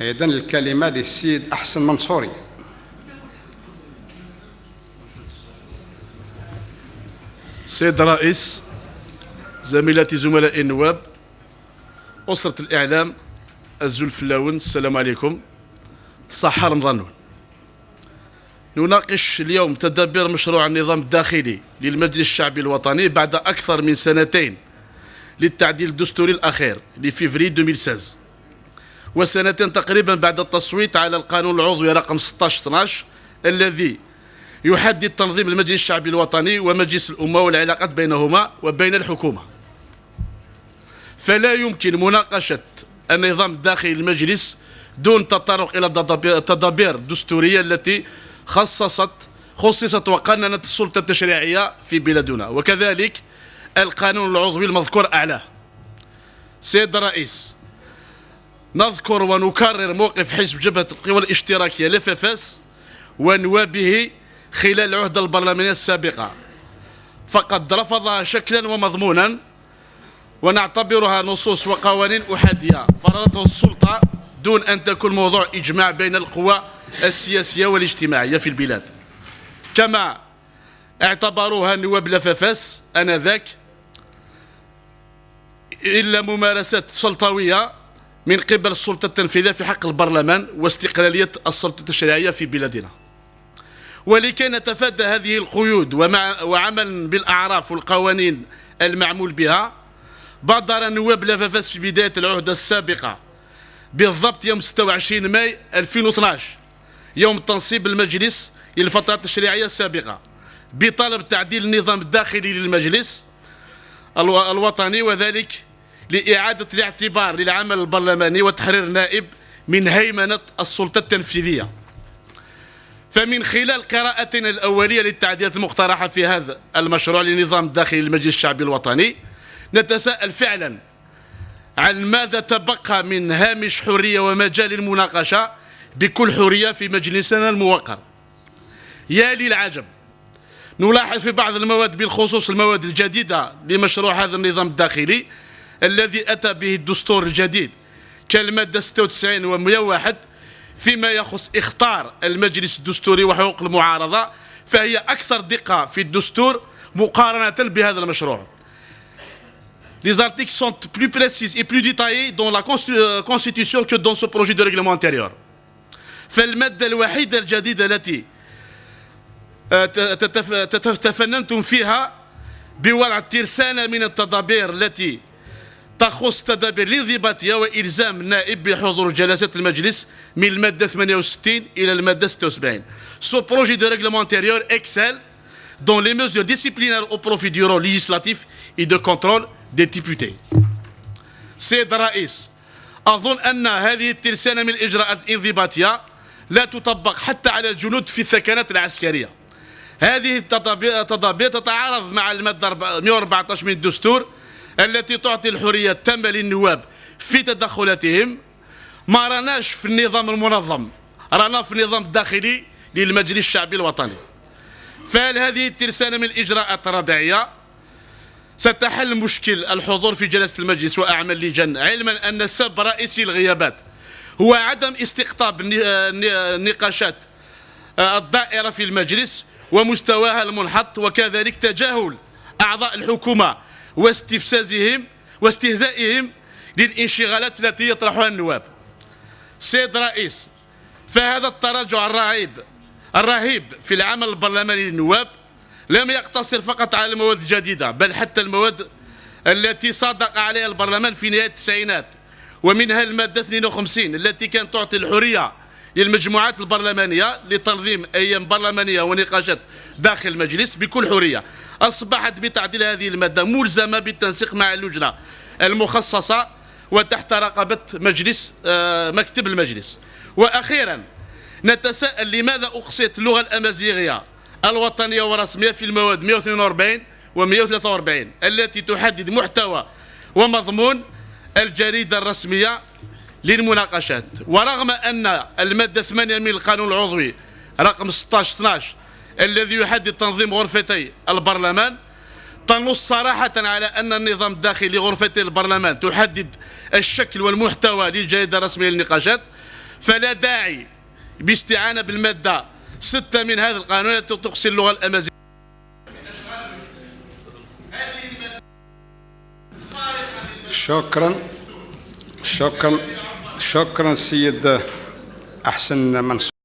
إذن الكلمة للسيد أحسن منصوري. سيد الرئيس، زميلاتي زملاء النواب، أسرة الإعلام، الزلف اللاون، السلام عليكم. صحة رمضان. نناقش اليوم تدابير مشروع النظام الداخلي للمجلس الشعبي الوطني بعد أكثر من سنتين للتعديل الدستوري الأخير لفيفري 2016، وسنتين تقريبا بعد التصويت على القانون العضوي رقم 16/12 الذي يحدد تنظيم المجلس الشعبي الوطني ومجلس الأمة والعلاقات بينهما وبين الحكومة. فلا يمكن مناقشة النظام الداخلي للمجلس دون تطرق إلى التدابير الدستورية التي خصصت وقننت السلطة التشريعية في بلادنا، وكذلك القانون العضوي المذكور أعلاه. سيد الرئيس، نذكر ونكرر موقف حزب جبهة القوى الاشتراكية لفافاس ونوابه خلال العهدة البرلمانية السابقة، فقد رفضها شكلا ومضمونا، ونعتبرها نصوص وقوانين أحادية فرضته السلطة دون أن تكون موضوع إجماع بين القوى السياسية والاجتماعية في البلاد، كما اعتبروها نواب لفافاس آنذاك إلا ممارسات سلطوية من قبل السلطة التنفيذية في حق البرلمان واستقلالية السلطة التشريعية في بلادنا. ولكي نتفادى هذه القيود وعملا بالأعراف والقوانين المعمول بها، بادر نواب لفافاس في بداية العهدة السابقة بالضبط يوم 26 ماي 2012 يوم تنصيب المجلس للفترة التشريعية السابقة بطلب تعديل النظام الداخلي للمجلس الوطني، وذلك لإعادة الاعتبار للعمل البرلماني وتحرير نائب من هيمنة السلطة التنفيذية. فمن خلال قراءتنا الأولية للتعديلات المقترحة في هذا المشروع للنظام الداخلي للمجلس الشعبي الوطني، نتساءل فعلا عن ماذا تبقى من هامش حرية ومجال المناقشة بكل حرية في مجلسنا الموقر. يا للعجب، نلاحظ في بعض المواد بالخصوص المواد الجديدة لمشروع هذا النظام الداخلي الذي أتى به الدستور الجديد كالمادة 96 و 101 فيما يخص إخطار المجلس الدستوري وحقوق المعارضة، فهي أكثر دقة في الدستور مقارنة بهذا المشروع. Les articles sont plus précis et plus détaillés dans la Constitution que dans ce projet de règlement antérieur. فالمادة الوحيدة الجديدة التي تفننتم فيها بوضع ترسانة من التدابير التي تخص تدابير الانضباطية وإلزام النائب بحضور جلسات المجلس من المادة 68 إلى المادة 76. Ce projet de règlement antérieur excelle dans les mesures disciplinaires au profit du rôle législatif et de contrôle des députés. سيد الرئيس، أظن أن هذه الترسانة من الإجراءات الانضباطية لا تطبق حتى على الجنود في الثكنات العسكرية. هذه التطبيق تتعارض مع المادة 114 من الدستور التي تعطي الحرية التامة للنواب في تدخلاتهم. ما راناش في النظام المنظم، رانا في النظام الداخلي للمجلس الشعبي الوطني. فهل هذه الترسانة من الإجراءات الردعية ستحل مشكل الحضور في جلسة المجلس وأعمال اللجان، علما أن السبب الرئيسي للغيابات هو عدم استقطاب النقاشات الدائرة في المجلس ومستواها المنحط، وكذلك تجاهل أعضاء الحكومة واستهزائهم للانشغالات التي يطرحها النواب. سيد رئيس، فهذا التراجع الرهيب في العمل البرلماني للنواب لم يقتصر فقط على المواد الجديدة، بل حتى المواد التي صادق عليها البرلمان في نهاية التسعينات، ومنها المادة 52 التي كانت تعطي الحرية للمجموعات البرلمانية لتنظيم أيام برلمانية ونقاشات داخل المجلس بكل حرية. أصبحت بتعديل هذه المادة ملزمة بالتنسيق مع اللجنة المخصصة وتحت رقابة مكتب المجلس. وأخيرا، نتساءل لماذا أقصيت اللغة الأمازيغية الوطنية والرسمية في المواد 142 و 143 التي تحدد محتوى ومضمون الجريدة الرسمية للمناقشات، ورغم أن المادة 8 من القانون العضوي رقم 16/12 الذي يحدد تنظيم غرفتي البرلمان تنص صراحة على أن النظام الداخلي لغرفتي البرلمان تحدد الشكل والمحتوى للجريدة الرسمية للنقاشات، فلا داعي باستعانة بالمادة 6 من هذا القانون التي تقصي اللغة الأمازيغية. شكرا السيد أحسن منصور.